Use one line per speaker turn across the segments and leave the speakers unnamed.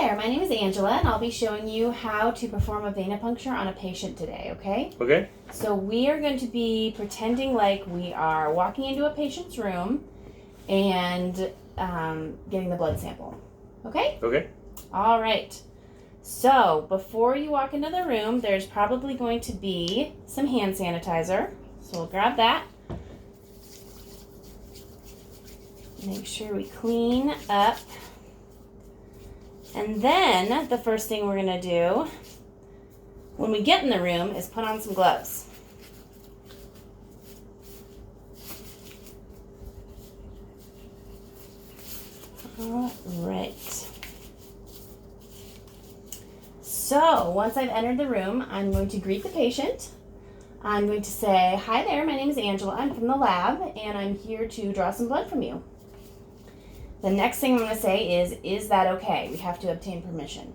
there, my name is Angela, and I'll be showing you how to perform a venipuncture on a patient today, okay?
Okay.
So we are going to be pretending like we are walking into a patient's room and getting the blood sample, okay?
Okay.
All right. So before you walk into the room, there's probably going to be some hand sanitizer. So we'll grab that. Make sure we clean up. And then the first thing we're going to do when we get in the room is put on some gloves. All right. So once I've entered the room, I'm going to greet the patient. I'm going to say, "Hi there, my name is Angela. I'm from the lab, and I'm here to draw some blood from you." The next thing I'm going to say is that okay? We have to obtain permission.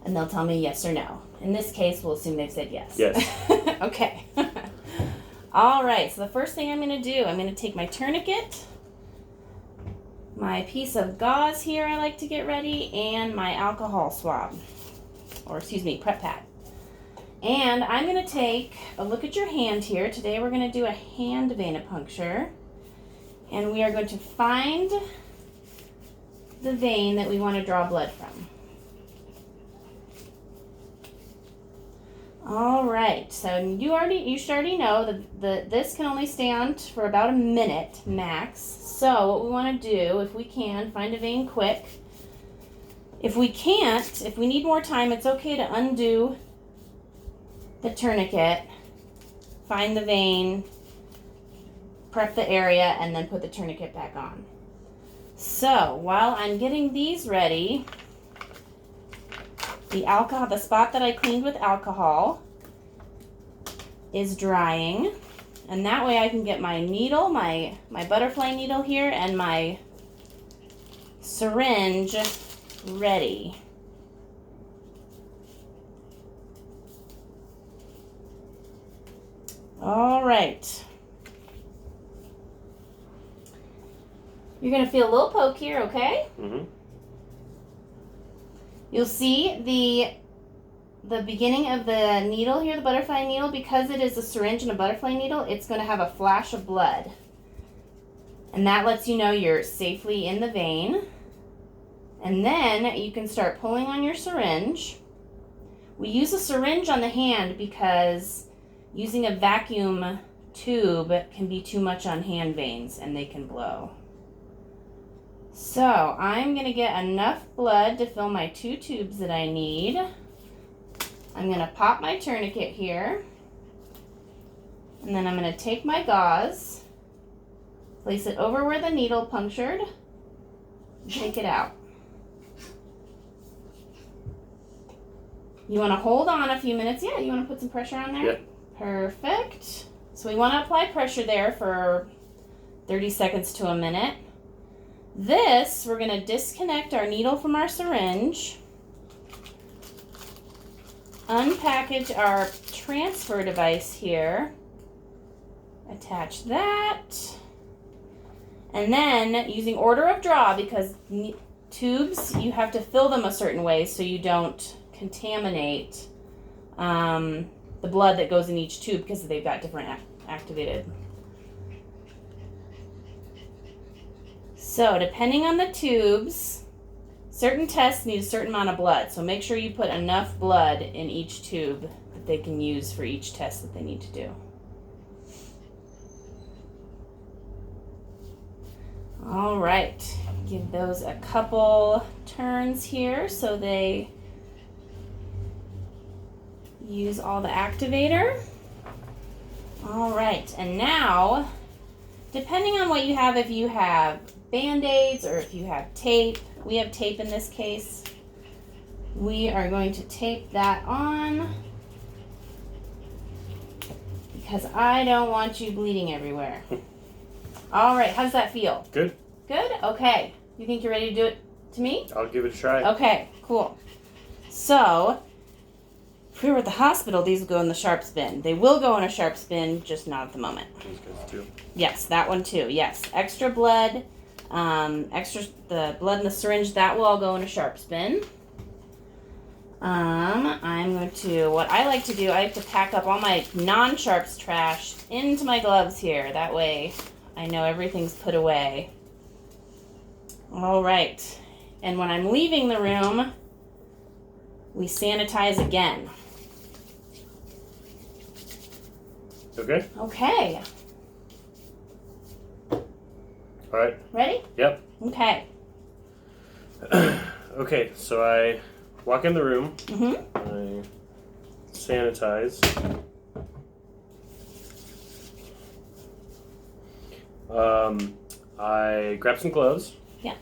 And they'll tell me yes or no. In this case, we'll assume they've said yes.
Yes.
Okay. All right, so the first thing I'm going to do, I'm going to take my tourniquet, my piece of gauze here I like to get ready, and my alcohol swab, or excuse me, prep pad. And I'm going to take a look at your hand here. Today we're going to do a hand venipuncture, and we are going to find the vein that we want to draw blood from. All right, so you should already know that this can only stand for about a minute max. So what we want to do, if we can, find a vein quick. If we can't, if we need more time, it's okay to undo the tourniquet, find the vein, prep the area, and then put the tourniquet back on. So while I'm getting these ready, the spot that I cleaned with alcohol is drying, and that way I can get my needle, my butterfly needle here, and my syringe ready. All right. You're going to feel a little poke here, okay?
Mm-hmm.
You'll see the beginning of the needle here, the butterfly needle, because it is a syringe and a butterfly needle, it's going to have a flash of blood. And that lets you know you're safely in the vein. And then you can start pulling on your syringe. We use a syringe on the hand because using a vacuum tube can be too much on hand veins and they can blow. So I'm going to get enough blood to fill my 2 tubes that I need. I'm going to pop my tourniquet here. And then I'm going to take my gauze, place it over where the needle punctured, and take it out. You want to hold on a few minutes. Yeah, you want to put some pressure on there?
Yeah.
Perfect. So we want to apply pressure there for 30 seconds to a minute. This, we're going to disconnect our needle from our syringe, unpackage our transfer device here, attach that, and then using order of draw, because tubes, you have to fill them a certain way so you don't contaminate the blood that goes in each tube because they've got different activated. So depending on the tubes, certain tests need a certain amount of blood. So make sure you put enough blood in each tube that they can use for each test that they need to do. All right, give those a couple turns here so they use all the activator. All right, and now, depending on what you have, if you have Band-Aids or if you have tape, we have tape in this case, we are going to tape that on because I don't want you bleeding everywhere. All right, how does that feel?
Good.
Good? Okay. You think you're ready to do it to me?
I'll give it a try.
Okay, cool. So, if we were at the hospital, these would go in the sharps bin. They will go in a sharps bin, just not at the moment.
These guys too.
Yes, that one too. Yes, extra blood, the blood in the syringe, that will all go in a sharps bin. I'm going to, what I like to do, I like to pack up all my non-sharps trash into my gloves here. That way I know everything's put away. All right. And when I'm leaving the room, we sanitize again.
Okay.
Okay.
All right.
Ready?
Yep.
Okay.
Okay, so I walk in the room.
Mm-hmm.
I sanitize. I grab some gloves.
Yeah.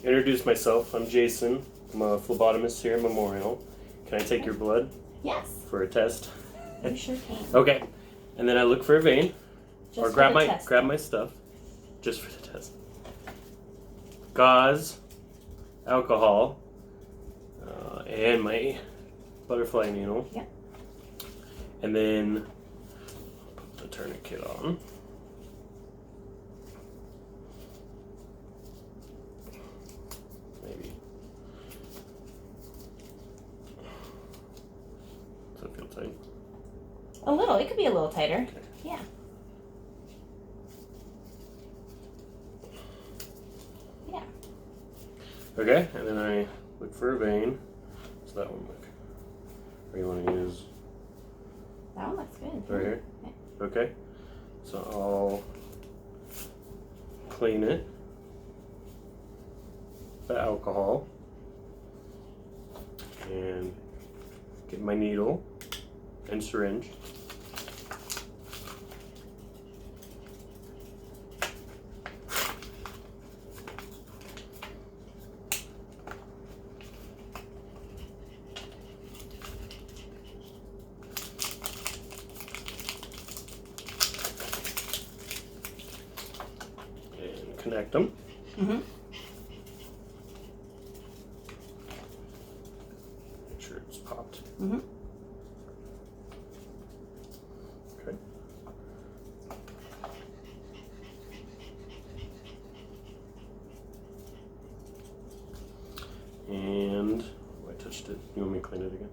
Introduce myself. I'm Jason. I'm a phlebotomist here at Memorial. Can I take your blood
Yes.
for a test?
You sure can.
Okay. And then I look for a vein.
Just
Or
for
grab
the
my
test.
grab my stuff. Just for the test. Gauze, alcohol, and my butterfly needle.
Yep.
And then put the tourniquet on. Maybe. Does that feel tight?
A little. It could be a little tighter.
Okay.
Yeah. Yeah.
Okay, and then I look for a vein. Does that one look? Or you want to use
That one looks good.
right here?
Okay.
Okay. So I'll clean it. The alcohol. And get my needle and syringe. And connect them.
Mm-hmm.
Make sure it's popped.
Mm-hmm.
Okay. And oh, I touched it. You want me to clean it again?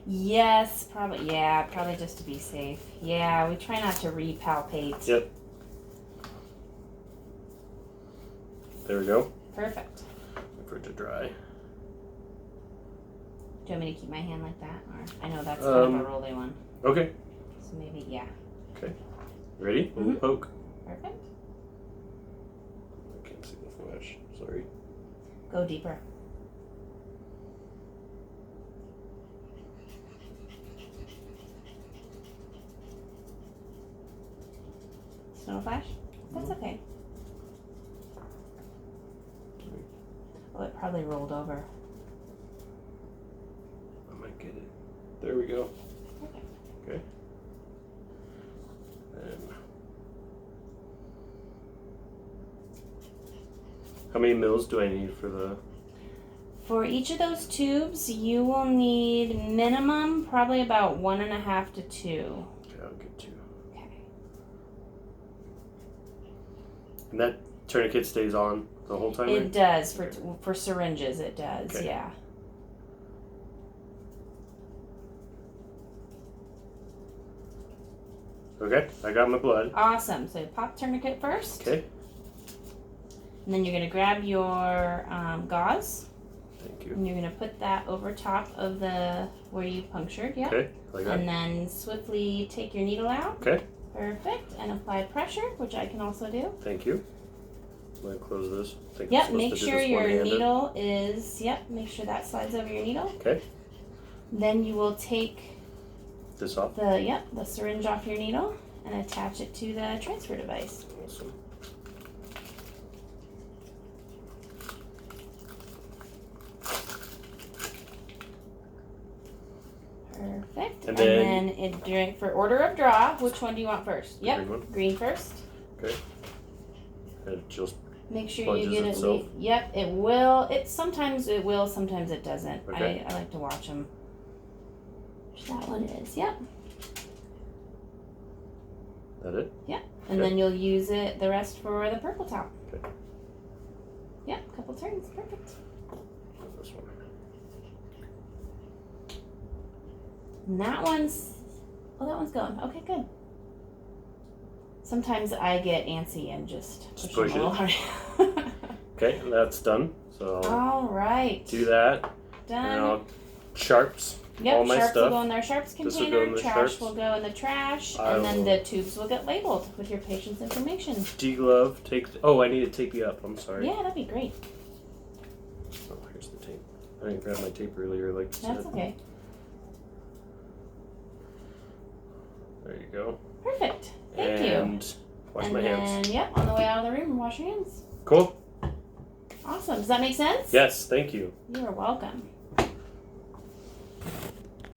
Yes, probably. Yeah, probably just to be safe. Yeah, we try not to repalpate.
Yep. There we go.
Perfect.
Wait for it to dry.
Do you want me to keep my hand like that? Or I know that's kind of a rolly one.
Okay.
So maybe, yeah.
Okay. Ready? We'll poke.
Perfect.
I can't see the flash. Sorry.
Go deeper. Snow flash? That's okay. Oh, it probably rolled over.
I might get it. There we go.
Okay.
Okay. And how many mils do I need for the?
For each of those tubes, you will need minimum probably about 1.5 to 2.
Okay, I'll get 2.
Okay.
And that tourniquet stays on the whole time?
It does for syringes. It does.
Okay.
Yeah.
Okay, I got my blood.
Awesome. So pop tourniquet first.
Okay.
And then you're going to grab your gauze.
Thank you.
And you're going to put that over top of the where you punctured. Yep.
Okay, like that.
And then swiftly take your needle out.
Okay.
Perfect. And apply pressure, which I can also do.
Thank you. I'm going to close this. I think I'm
Yep,
supposed
make
to do
sure
this
your
one-handed.
needle is, make sure that slides over your needle.
Okay.
Then you will take
This off?
the syringe off your needle and attach it to the transfer device.
Awesome.
Perfect.
And
then for order of draw, which one do you want first?
The
Yep,
green one?
green first.
Okay. And it just
Make sure you
Sponges
get it.
itself?
Yep, it will. Sometimes it will, sometimes it doesn't.
Okay.
I like to watch them. That one is. Yep.
that it?
Yep. And
Okay.
then you'll use it the rest for the purple top.
Okay.
Yep, couple turns, perfect.
This one.
And that one's going. Okay, good. Sometimes I get antsy and just push
push
them a little hard.
Okay, and that's done. So
All right.
do that.
Done.
Now sharps.
Yep,
all my
sharps will
stuff.
go in their sharps
This will
container,
go in the
trash
sharps.
will go in the trash,
I
and then
will-
the tubes will get labeled with your patient's information.
Deglove. Oh, I need to tape you up. I'm sorry.
Yeah, that'd be great.
Oh, here's the tape. I didn't grab my tape earlier, like you
That's
said.
okay.
There you go.
Perfect. Thank you.
And wash
And
my
then,
hands.
yep, on the way out of the room, wash your hands.
Cool.
Awesome. Does that make sense?
Yes, thank you.
You are welcome.